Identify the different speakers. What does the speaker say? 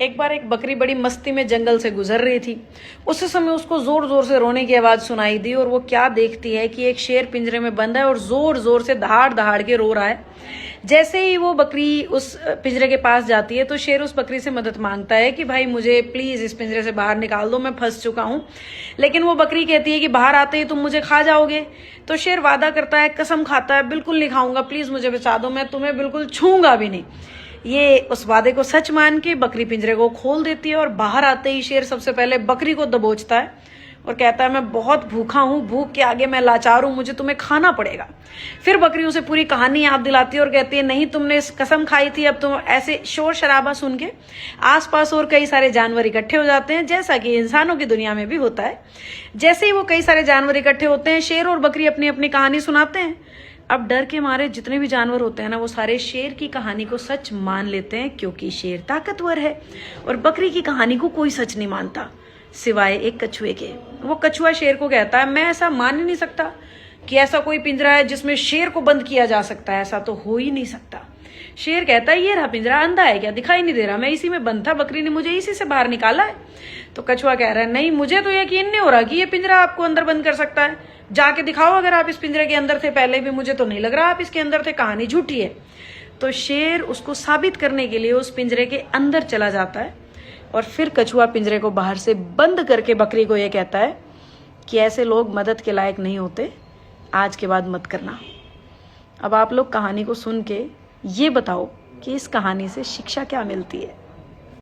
Speaker 1: एक बार एक बकरी बड़ी मस्ती में जंगल से गुजर रही थी। उस समय उसको जोर जोर से रोने की आवाज सुनाई दी और वो क्या देखती है कि एक शेर पिंजरे में बंद है और जोर जोर से दहाड़ दहाड़ के रो रहा है। जैसे ही वो बकरी उस पिंजरे के पास जाती है तो शेर उस बकरी से मदद मांगता है कि भाई मुझे प्लीज इस पिंजरे से बाहर निकाल दो, मैं फंस चुका हूं। लेकिन वो बकरी कहती है कि बाहर आते ही तुम मुझे खा जाओगे। तो शेर वादा करता है, कसम खाता है, बिल्कुल नहीं खाऊंगा, प्लीज मुझे बचा दो, मैं तुम्हें बिल्कुल छूंगा भी नहीं। ये उस वादे को सच मान के बकरी पिंजरे को खोल देती है और बाहर आते ही शेर सबसे पहले बकरी को दबोचता है और कहता है, मैं बहुत भूखा हूं, भूख के आगे मैं लाचार हूं, मुझे तुम्हें खाना पड़ेगा। फिर बकरी उसे पूरी कहानी याद दिलाती है और कहती है, नहीं तुमने इस कसम खाई थी। अब तुम ऐसे शोर शराबा सुन के आसपास और कई सारे जानवर इकट्ठे हो जाते हैं, जैसा कि इंसानों की दुनिया में भी होता है। जैसे ही वो कई सारे जानवर इकट्ठे होते हैं, शेर और बकरी अपनी अपनी कहानी सुनाते हैं। अब डर के मारे जितने भी जानवर होते हैं ना, वो सारे शेर की कहानी को सच मान लेते हैं, क्योंकि शेर ताकतवर है और बकरी की कहानी को कोई सच नहीं मानता सिवाय एक कछुए के। वो कछुआ शेर को कहता है, मैं ऐसा मान ही नहीं सकता कि ऐसा कोई पिंजरा है जिसमें शेर को बंद किया जा सकता है, ऐसा तो हो ही नहीं सकता। शेर कहता है, ये रहा पिंजरा, अंधा है क्या, दिखाई नहीं दे रहा, मैं इसी में बंद था, बकरी ने मुझे इसी से बाहर निकाला है। तो कछुआ कह रहा है, नहीं मुझे तो यकीन नहीं हो रहा कि ये पिंजरा आपको अंदर बंद कर सकता है, जाके दिखाओ अगर आप इस पिंजरे के अंदर थे, पहले भी मुझे तो नहीं लग रहा आप इसके अंदर थे, कहानी झूठी है। तो शेर उसको साबित करने के लिए उस पिंजरे के अंदर चला जाता है और फिर कछुआ पिंजरे को बाहर से बंद करके बकरी को यह कहता है कि ऐसे लोग मदद के लायक नहीं होते, आज के बाद मत करना। अब आप लोग कहानी को सुन के ये बताओ कि इस कहानी से शिक्षा क्या मिलती है।